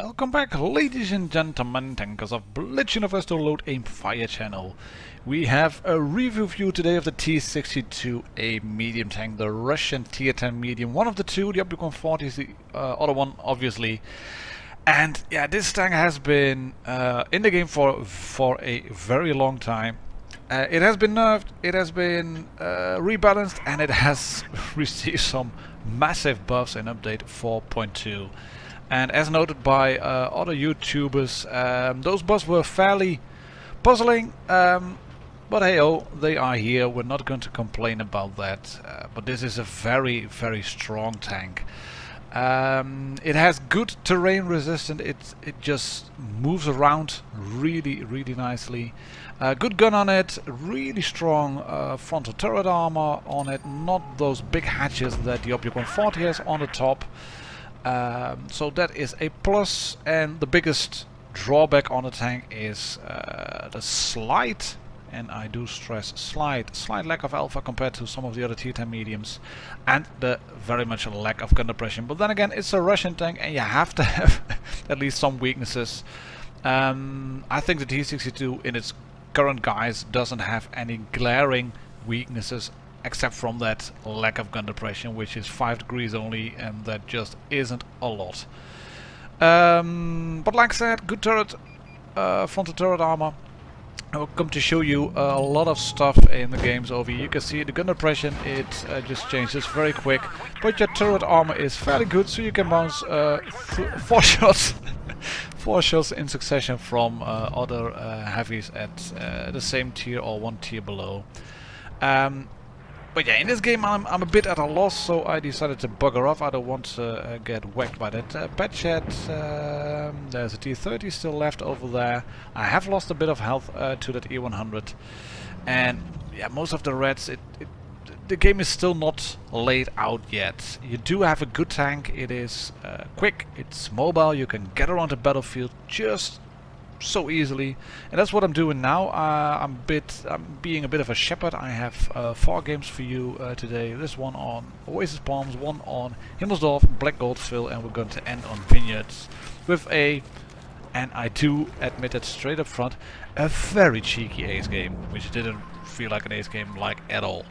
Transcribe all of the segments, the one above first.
Welcome back, ladies and gentlemen, tankers of Blitz Universe to Load Aim Fire channel. We have a review view today of the T-62A medium tank, the Russian Tier 10 medium. One of the two, the Oblique 140 is the other one, obviously. And yeah, this tank has been in the game for a very long time. It has been nerfed, it has been rebalanced, and it has received some massive buffs in update 4.2. And as noted by other YouTubers, those buffs were fairly puzzling, but hey oh, they are here. We're not going to complain about that. But this is a very, very strong tank. It has good terrain resistance. It just moves around really, really nicely. Good gun on it, really strong frontal turret armor on it, not those big hatches that the Oblique 140 has on the top. So that is a plus, and the biggest drawback on the tank is the slight, and I do stress slight lack of alpha compared to some of the other Tier 10 mediums, and the very much lack of gun depression. But then again, it's a Russian tank and you have to have at least some weaknesses. I think the T-62 in its current guise doesn't have any glaring weaknesses, except from that lack of gun depression, which is 5 degrees only, and that just isn't a lot. But like I said, good turret, frontal turret armor. I will come to show you a lot of stuff in the games over here. You can see the gun depression, it just changes very quick, but your turret armor is fairly good, so you can bounce 4 shots. 4 shots in succession from other heavies at the same tier or one tier below. But yeah, in this game I'm a bit at a loss, so I decided to bugger off. I don't want to get whacked by that pet chat. There's a T-30 still left over there. I have lost a bit of health to that E100. And yeah, most of the reds, the game is still not laid out yet. You do have a good tank. It is quick, it's mobile, you can get around the battlefield just so easily, and that's what I'm doing now. I'm being a bit of a shepherd. I have 4 games for you today. This one on Oasis Palms, one on HIMMELSDORF, Black GOLDVILLE, and we're going to end on Vineyards with and I do admit it straight up front, a very cheeky ace game, which didn't feel like an ace game like at all.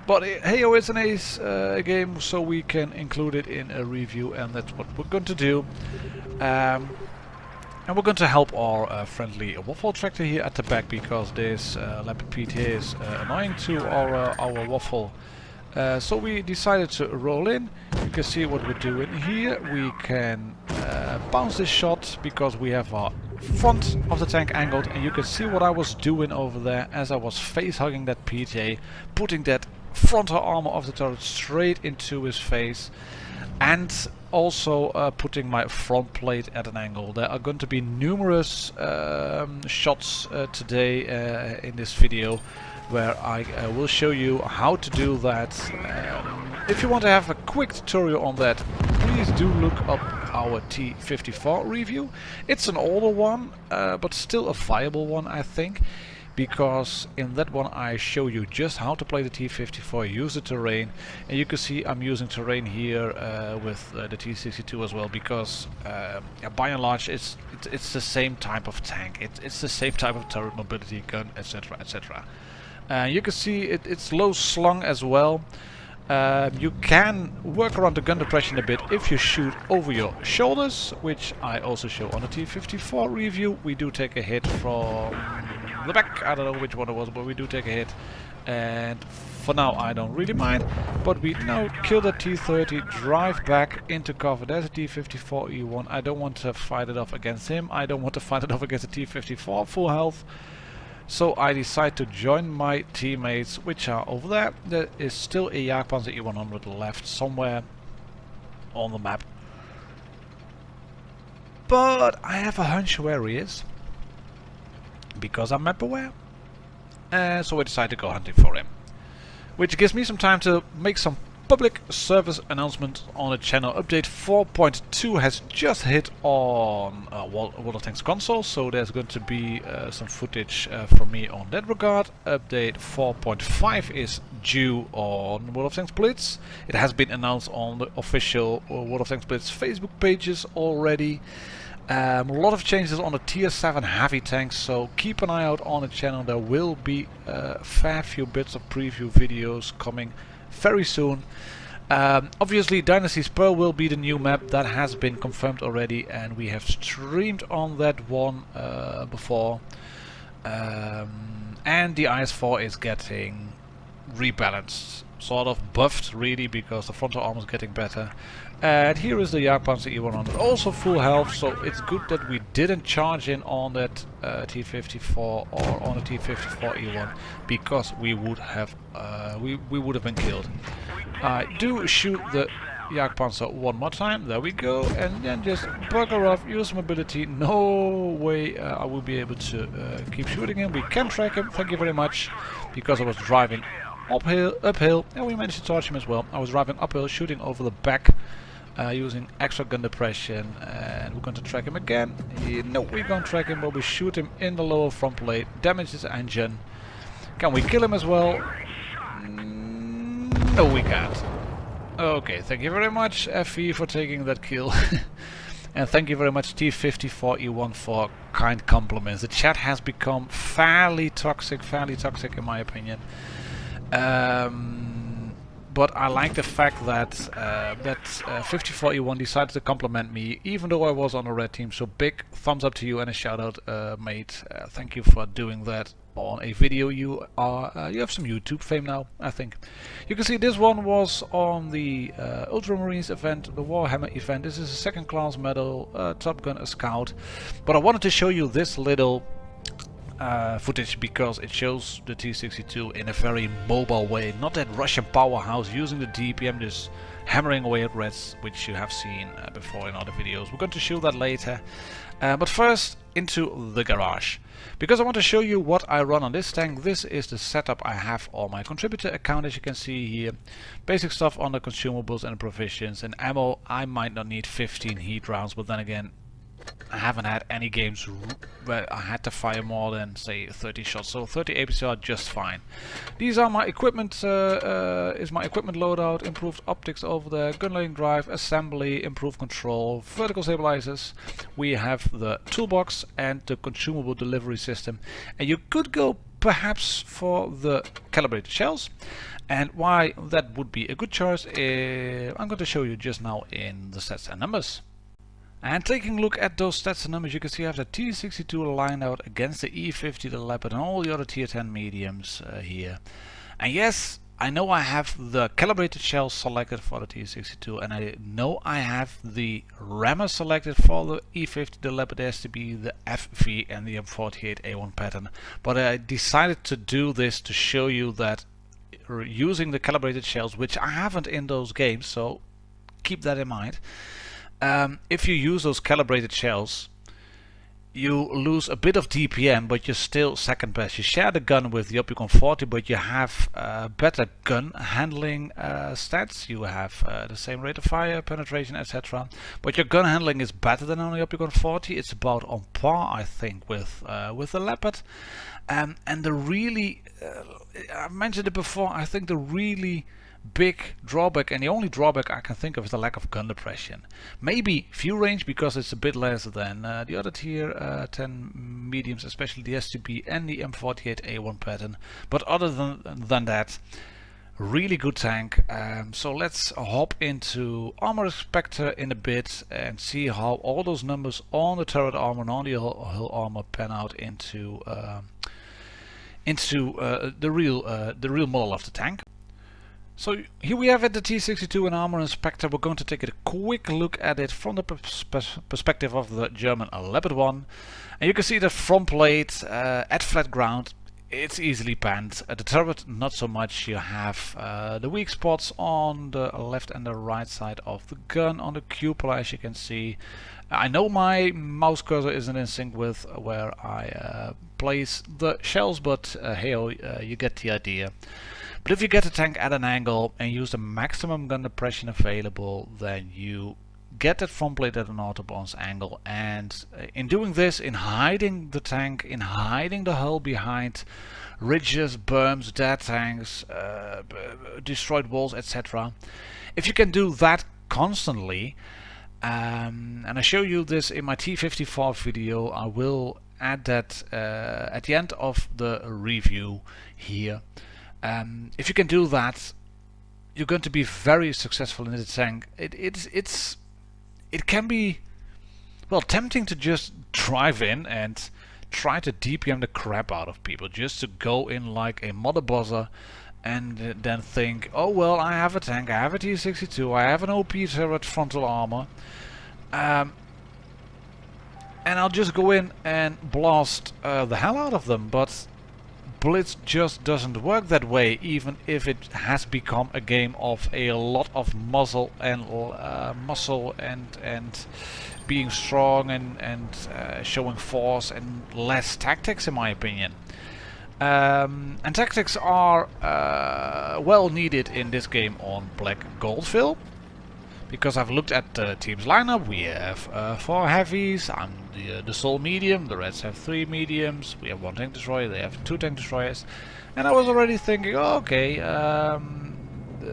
But hey, oh, it's an ace game, so we can include it in a review, and that's what we're going to do. And we're going to help our friendly waffle tractor here at the back, because this Leopard PT is annoying to our waffle. So we decided to roll in. You can see what we're doing here. We can bounce this shot because we have our front of the tank angled, and you can see what I was doing over there as I was face hugging that PTA, putting that frontal armor of the turret straight into his face, and also putting my front plate at an angle. There are going to be numerous shots today in this video where I will show you how to do that. If you want to have a quick tutorial on that, please do look up our T-54 review. It's an older one, but still a viable one, I think, because in that one I show you just how to play the T-54, use the terrain, and you can see I'm using terrain here with the T-62 as well, because by and large it's the same type of tank, it's the same type of turret mobility gun, etc, etc. You can see it's low slung as well. You can work around the gun depression a bit if you shoot over your shoulders, which I also show on the T-54 review. We do take a hit from the back, I don't know which one it was, but we do take a hit, and for now I don't really mind. But we now kill the T-30, drive back into cover. There's a T-54E1. I don't want to fight it off against him, I don't want to fight it off against the T-54 full health. So I decide to join my teammates, which are over there. There is still a Jagdpanzer E100 left somewhere on the map, but I have a hunch where he is, because I'm map aware. So I decide to go hunting for him, which gives me some time to make some public service announcement on the channel. Update 4.2 has just hit on World of Tanks console, so there's going to be some footage from me on that regard. Update 4.5 is due on World of Tanks Blitz. It has been announced on the official World of Tanks Blitz Facebook pages already. A lot of changes on the tier 7 heavy tanks, so keep an eye out on the channel. There will be a fair few bits of preview videos coming very soon. Obviously Dynasty's Pearl will be the new map. That has been confirmed already, and we have streamed on that one before. And the IS-4 is getting rebalanced, sort of buffed really, because the frontal armor is getting better. And here is the Jagdpanzer E100, also full health, so it's good that we didn't charge in on that T-54 or on the T-54 E1, because we would have been killed. I do shoot the Jagdpanzer one more time, there we go, and then just bugger off, use mobility. No way I will be able to keep shooting him. We can track him, thank you very much, because I was driving uphill, and we managed to charge him as well. I was driving uphill, shooting over the back, using extra gun depression, and we're going to track him again. No, we can't track him, but we shoot him in the lower front plate, damage his engine. Can we kill him as well? No, we can't. Okay, thank you very much FE for taking that kill. And thank you very much T-54E1 for kind compliments. The chat has become fairly toxic in my opinion. But I like the fact that 54E1 decided to compliment me, even though I was on the red team. So big thumbs up to you and a shout out, mate. Thank you for doing that on a video. You have some YouTube fame now, I think. You can see this one was on the Ultramarines event, the Warhammer event. This is a second class medal, Top Gun, a Scout. But I wanted to show you this little footage because it shows the T-62 in a very mobile way, not that Russian powerhouse using the DPM, just hammering away at reds, which you have seen before in other videos. We're going to show that later, but first into the garage, because I want to show you what I run on this tank. This is the setup I have on my contributor account, as you can see here. Basic stuff on the consumables and provisions, and ammo. I might not need 15 heat rounds, but then again, I haven't had any games where I had to fire more than, say, 30 shots, so 30 APC are just fine. These are my equipment, is my equipment loadout, improved optics over there, gun loading drive, assembly, improved control, vertical stabilizers. We have the toolbox and the consumable delivery system. And you could go perhaps for the calibrated shells. And why that would be a good choice, I'm going to show you just now in the stats and numbers. And taking a look at those stats and numbers, you can see I have the T-62 lined out against the E50, the Leopard, and all the other tier 10 mediums here. And yes, I know I have the calibrated shells selected for the T-62, and I know I have the rammer selected for the E50, the Leopard STB, the FV, and the M48A1 pattern. But I decided to do this to show you that using the calibrated shells, which I haven't in those games, so keep that in mind. If you use those calibrated shells, you lose a bit of DPM, but you're still second best. You share the gun with the Opticon 40, but you have better gun handling stats. You have the same rate of fire, penetration, etc. But your gun handling is better than on the Opticon 40. It's about on par, I think, with the Leopard. And the really, I mentioned it before, I think the really big drawback, and the only drawback I can think of, is the lack of gun depression. Maybe view range, because it's a bit less than the other tier 10 mediums, especially the STB and the M48A1 pattern. But other than that, really good tank. So let's hop into Armor Inspector in a bit and see how all those numbers on the turret armor and on the hull armor pan out into the real model of the tank. So here we have it, the T-62 and Armor Inspector. We're going to take a quick look at it from the perspective of the German Leopard 1. And you can see the front plate at flat ground. It's easily panned. The turret not so much. You have the weak spots on the left and the right side of the gun. On the cupola, as you can see. I know my mouse cursor isn't in sync with where I place the shells, but hey, you get the idea. But if you get the tank at an angle and use the maximum gun depression available, then you get that front plate at an autobalance angle. And in doing this, in hiding the tank, in hiding the hull behind ridges, berms, dead tanks, destroyed walls, etc. If you can do that constantly, And I show you this in my T-54 video. I will add that at the end of the review here. If you can do that, you're going to be very successful in the tank. It can be, well, tempting to just drive in and try to DPM the crap out of people, just to go in like a mother buzzer and then think, oh well, I have a tank, I have a T-62, I have an OP turret frontal armor, and I'll just go in and blast the hell out of them. But Blitz just doesn't work that way, even if it has become a game of a lot of muscle and being strong and showing force and less tactics, in my opinion. And tactics are well needed in this game on Black GOLDVILLE, because I've looked at the team's lineup. We have 4 heavies, I'm the sole medium, the Reds have 3 mediums, we have 1 tank destroyer, they have 2 tank destroyers, and I was already thinking, oh, okay,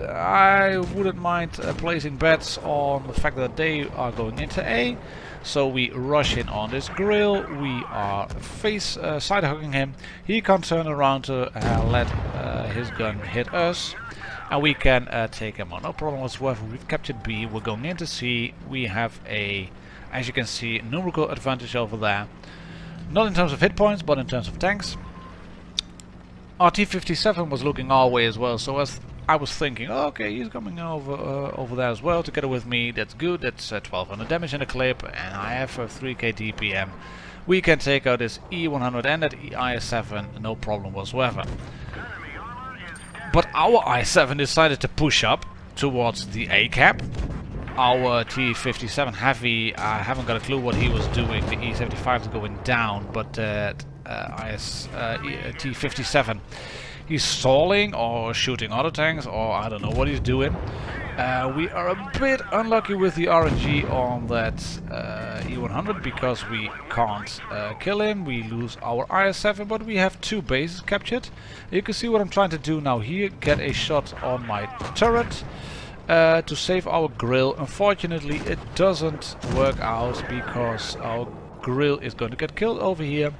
I wouldn't mind placing bets on the fact that they are going into A. So we rush in on this grill, we are side hugging him, he can't turn around to let his gun hit us, and we can take him on, no problem whatsoever. We've captured B, we're going into C, we have a, as you can see, numerical advantage over there. Not in terms of hit points, but in terms of tanks. Our T-57 was looking our way as well, so as I was thinking, oh, okay, he's coming over there as well together with me, that's good, that's 1200 damage in the clip, and I have 3k DPM. We can take out this E100 and that IS-7, no problem whatsoever. But our IS-7 decided to push up towards the A-cap. Our T-57 heavy, I haven't got a clue what he was doing. The E-75 is going down, but T-57, he's stalling or shooting other tanks, or I don't know what he's doing. We are a bit unlucky with the RNG on that E100 because we can't kill him. We lose our IS-7, but we have 2 bases captured. You can see what I'm trying to do now here, get a shot on my turret to save our grill. Unfortunately, it doesn't work out because our grill is going to get killed over here.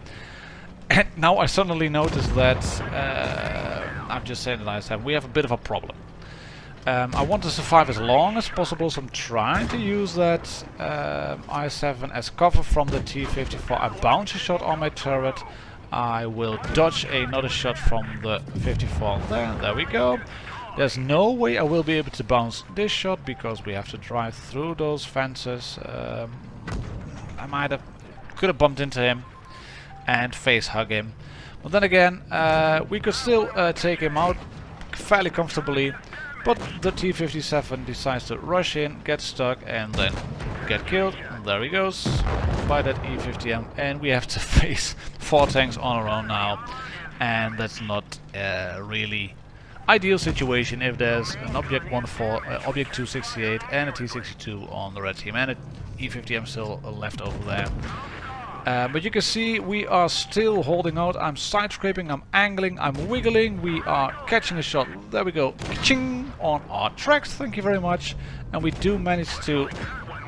And now I suddenly notice that I'm just saying that IS-7, we have a bit of a problem. I want to survive as long as possible, so I'm trying to use that IS-7 as cover from the T-54. I bounce a shot on my turret. I will dodge another shot from the 54 there. There we go. There's no way I will be able to bounce this shot because we have to drive through those fences. I could have bumped into him and face hug him. But then again, we could still take him out fairly comfortably. But the T-57 decides to rush in, get stuck, and then get killed. And there he goes by that E-50M. And we have to face 4 tanks on our own now. And that's not a really ideal situation if there's an Object 268 and a T-62 on the red team. And an E-50M still left over there. But you can see we are still holding out. I'm side scraping, I'm angling, I'm wiggling. We are catching a shot. There we go. Ka-ching! On our tracks, thank you very much. And we do manage to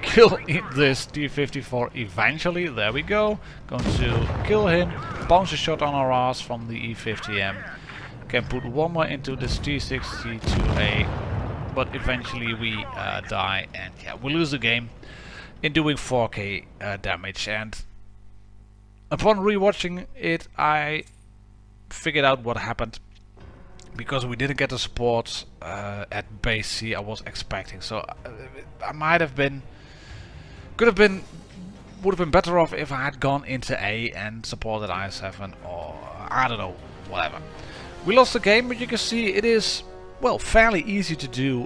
kill this T-54 eventually. There we go. Going to kill him. Bounce a shot on our ass from the E-50M. Can put 1 more into this T-62A. But eventually we die. And yeah, we lose the game in doing 4k damage. And upon rewatching it, I figured out what happened because we didn't get the support at base C I was expecting. So I would have been better off if I had gone into A and supported IS-7, or I don't know, whatever. We lost the game, but you can see it is, well, fairly easy to do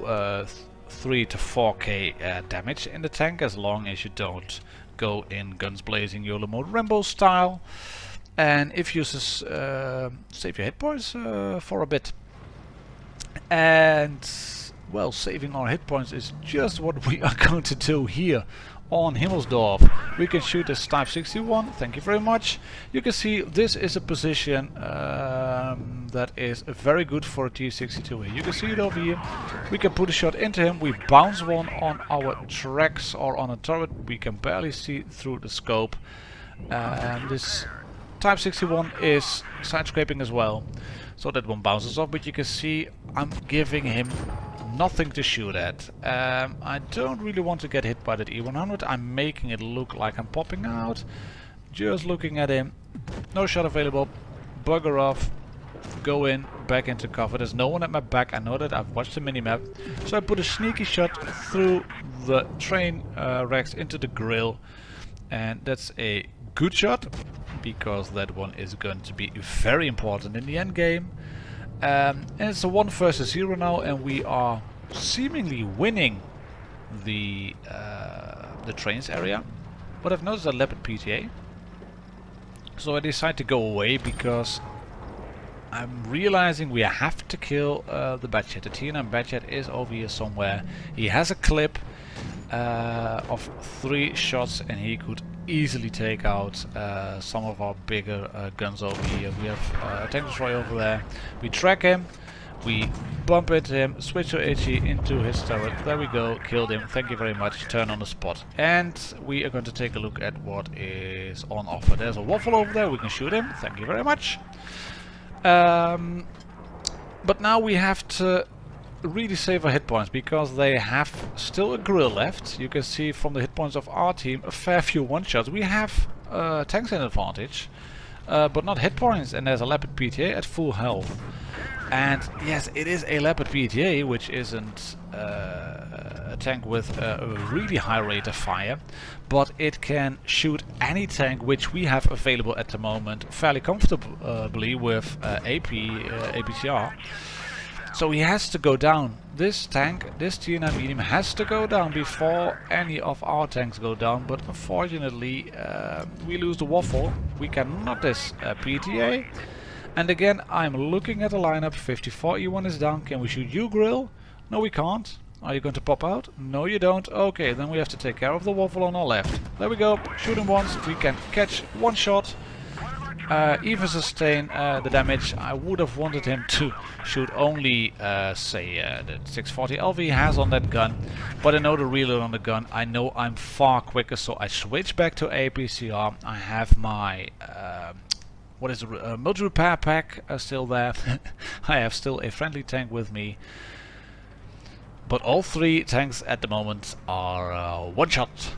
3 to 4k damage in the tank as long as you don't go in guns blazing YOLO mode Rambo style, and if you save your hit points for a bit. And well, saving our hit points is just what we are going to do here on Himmelsdorf. We can shoot this Type 61, thank you very much. You can see this is a position that is very good for a T-62A. You can see it over here. We can put a shot into him, we bounce one on our tracks or on a turret. We can barely see through the scope. This Type 61 is side scraping as well, so that one bounces off, but you can see I'm giving him nothing to shoot at. I don't really want to get hit by that E100. I'm making it look like I'm popping out. Just looking at him. No shot available. Bugger off. Go in. Back into cover. There's no one at my back. I know that. I've watched the minimap. So I put a sneaky shot through the train racks into the grill. And that's a good shot, because that one is going to be very important in the end game. And it's a 1 versus 0 now, and we are seemingly winning the trains area. But I've noticed a leopard PTA, so I decide to go away because I'm realizing we have to kill the Batchet. The T9 Batchet is over here somewhere. He has a clip of 3 shots, and he could easily take out some of our bigger guns over here. We have a tank destroyer over there. We track him, we bump into him, switch to HE into his turret. There we go, killed him. Thank you very much. Turn on the spot. And we are going to take a look at what is on offer. There's a waffle over there. We can shoot him. Thank you very much. But now we have to really save our hit points, because they have still a grill left. You can see from the hit points of our team a fair few one-shots. We have tanks in advantage, but not hit points, and there's a leopard PTA at full health. And yes, it is a leopard PTA, which isn't a tank with a really high rate of fire, but it can shoot any tank which we have available at the moment fairly comfortably with APCR. So he has to go down. This tank, this T9 medium, has to go down before any of our tanks go down. But unfortunately, we lose the waffle. We can knock this PTA. And again, I'm looking at the lineup. 54 E1 is down. Can we shoot you, grill? No, we can't. Are you going to pop out? No, you don't. Okay, then we have to take care of the waffle on our left. There we go. Shoot him once. We can catch one shot. Even sustain the damage. I would have wanted him to shoot only, say, the 640 LV he has on that gun, but I know the reload on the gun. I know I'm far quicker, so I switch back to APCR. I have my what is the multi-repair pack still there. I have still a friendly tank with me, but all 3 tanks at the moment are one shot.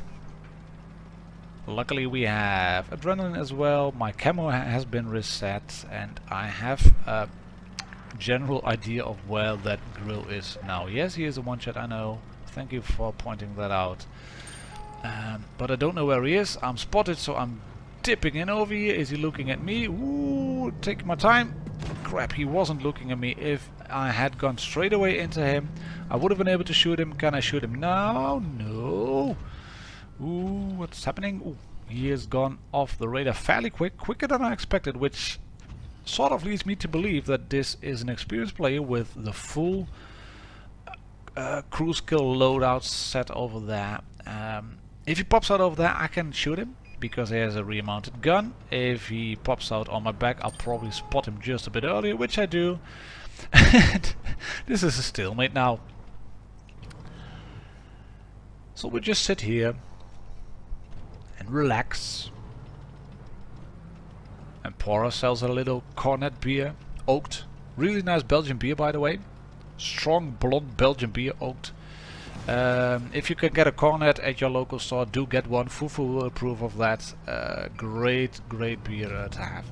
Luckily we have adrenaline as well. My camo has been reset, and I have a general idea of where that grill is now. Yes, he is a one-shot, I know. Thank you for pointing that out. But I don't know where he is. I'm spotted, so I'm dipping in over here. Is he looking at me? Ooh, take my time. Crap, he wasn't looking at me. If I had gone straight away into him, I would have been able to shoot him. Can I shoot him now? No. Ooh, what's happening? Ooh, he has gone off the radar fairly quicker than I expected, which sort of leads me to believe that this is an experienced player with the full cruise kill loadout set over there. If he pops out over there, I can shoot him because he has a remounted gun. If he pops out on my back, I'll probably spot him just a bit earlier, which I do. And this is a stalemate now. So we just sit here and relax and pour ourselves a little cornet beer, oaked. Really nice Belgian beer, by the way. Strong blonde Belgian beer, oaked. If you can get a cornet at your local store, do get one. Fufu will approve of that. Great beer to have.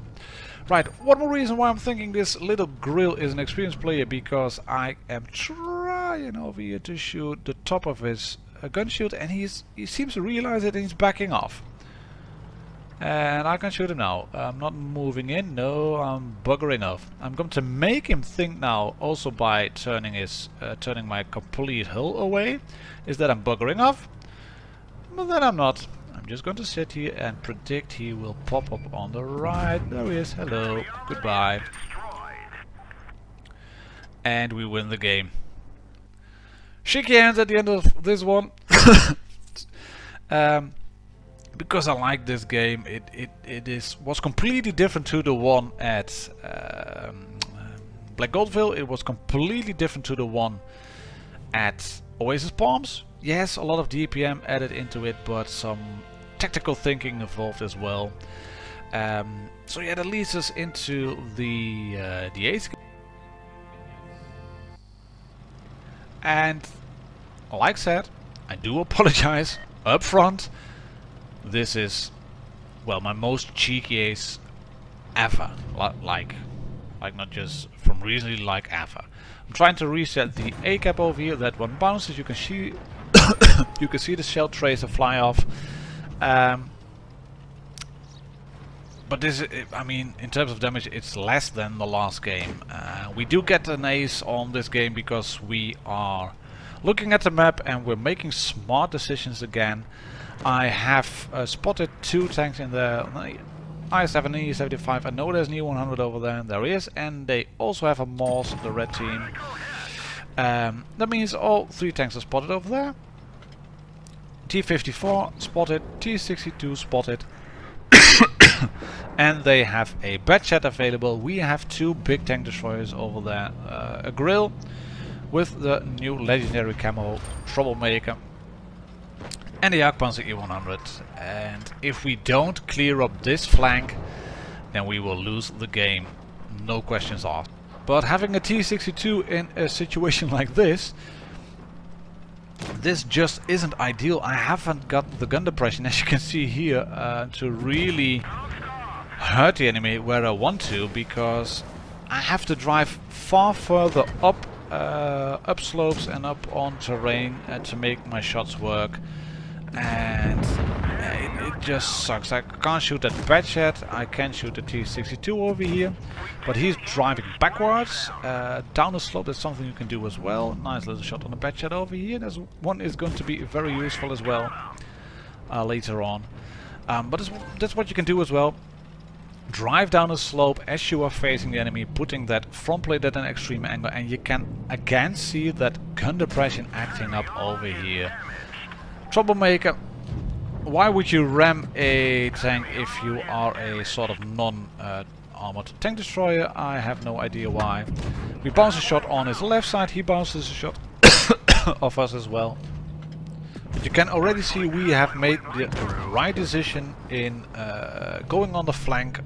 Right, one more reason why I'm thinking this little grill is an experienced player, because I am trying over here to shoot the top of his gun shield, and he seems to realize it and he's backing off. And I can shoot him now. I'm not moving in, no, I'm buggering off. I'm going to make him think now, also by turning my complete hull away, is that I'm buggering off. But then I'm not. I'm just going to sit here and predict he will pop up on the right. There he is. Hello. Goodbye. And we win the game. Shake your hands at the end of this one. because I like this game. It was completely different to the one at Black GOLDVILLE. It was completely different to the one at Oasis Palms. Yes, a lot of DPM added into it, but some tactical thinking involved as well. So yeah, that leads us into the 8th game. And like said, I do apologize up front. This is, well, my most cheeky ace ever. Like not just from recently, like ever. I'm trying to reset the A cap over here. That one bounces. You can see you can see the shell tracer fly off. But this, I mean, in terms of damage, it's less than the last game. We do get an ace on this game because we are looking at the map and we're making smart decisions again. I have spotted 2 tanks in the I-7 and E-75. I know there's an E-100 over there, and there is, and they also have a MOS, the red team. That means all 3 tanks are spotted over there. T-54 spotted, T-62 spotted. And they have a batchat available. We have 2 big tank destroyers over there. A grill with the new legendary camo Troublemaker. And the Jagdpanzer E-100. And if we don't clear up this flank, then we will lose the game. No questions asked. But having a T-62 in a situation like this just isn't ideal. I haven't got the gun depression, as you can see here, to really hurt the enemy where I want to, because I have to drive far further up slopes and up on terrain to make my shots work, and it just sucks. I can't shoot that batchat. I can shoot the T-62 over here, but he's driving backwards down the slope. That's something you can do as well. Nice little shot on the batchat over here. There's one is going to be very useful as well later on. But that's what you can do as well. Drive down a slope as you are facing the enemy, putting that front plate at an extreme angle, and you can again see that gun depression acting up over here. Troublemaker, why would you ram a tank if you are a sort of non-armored tank destroyer? I have no idea why. We bounce a shot on his left side, he bounces a shot of us as well. But you can already see we have made the right decision in going on the flank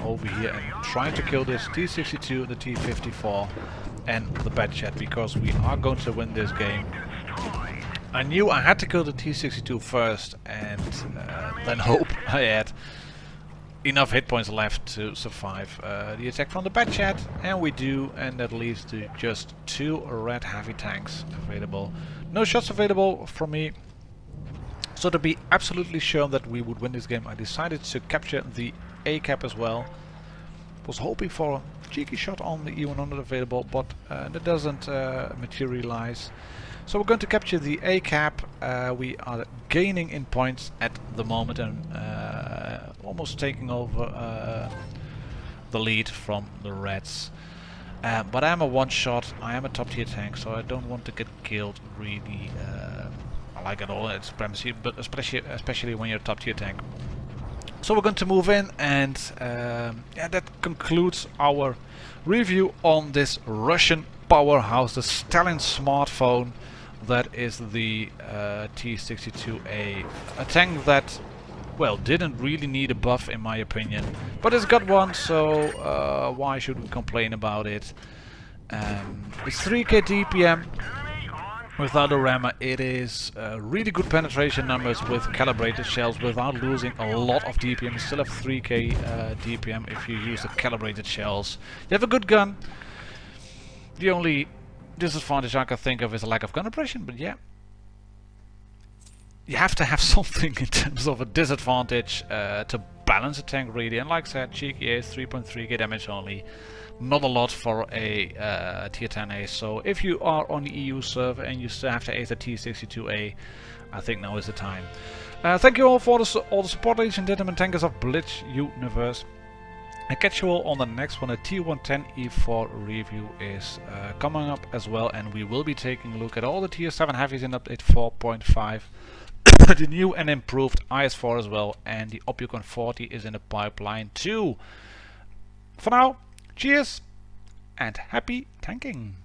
over here and trying to kill this T-62, the T-54 and the batchat, because we are going to win this game. I knew I had to kill the T-62 first and then hope I had enough hit points left to survive the attack from the batchat, and we do, and that leads to just 2 red heavy tanks available. No shots available from me. So to be absolutely sure that we would win this game, I decided to capture the A cap as well. Was hoping for a cheeky shot on the E-100 available, but that doesn't materialize. So we're going to capture the A cap. We are gaining in points at the moment and almost taking over the lead from the Reds. But I am a one-shot. I am a top-tier tank, so I don't want to get killed really. I like it all, it's supremacy, but especially when you're a top-tier tank. So we're going to move in, and yeah, that concludes our review on this Russian powerhouse, the Stalin smartphone. That is the T-62A, a tank that, well, didn't really need a buff in my opinion, but it's got one, so why should we complain about it? It's 3k DPM without a rammer. It is really good penetration numbers with calibrated shells without losing a lot of DPM. You still have 3k DPM if you use the calibrated shells. You have a good gun. The only disadvantage I can think of is a lack of gun depression, but yeah, you have to have something in terms of a disadvantage to balance a tank really. And like I said, cheeky ace, 3.3k damage only, not a lot for a tier 10 ace. So if you are on the EU server and you still have to ace a T-62A, I think now is the time. Thank you all for all the support, ladies and gentlemen, tankers of Blitz Universe. I catch you all on the next one. A T110E4 review is coming up as well, and we will be taking a look at all the tier 7 heavies in update 4.5, the new and improved IS-4 as well, and the Opticon 40 is in the pipeline too. For now, cheers and happy tanking!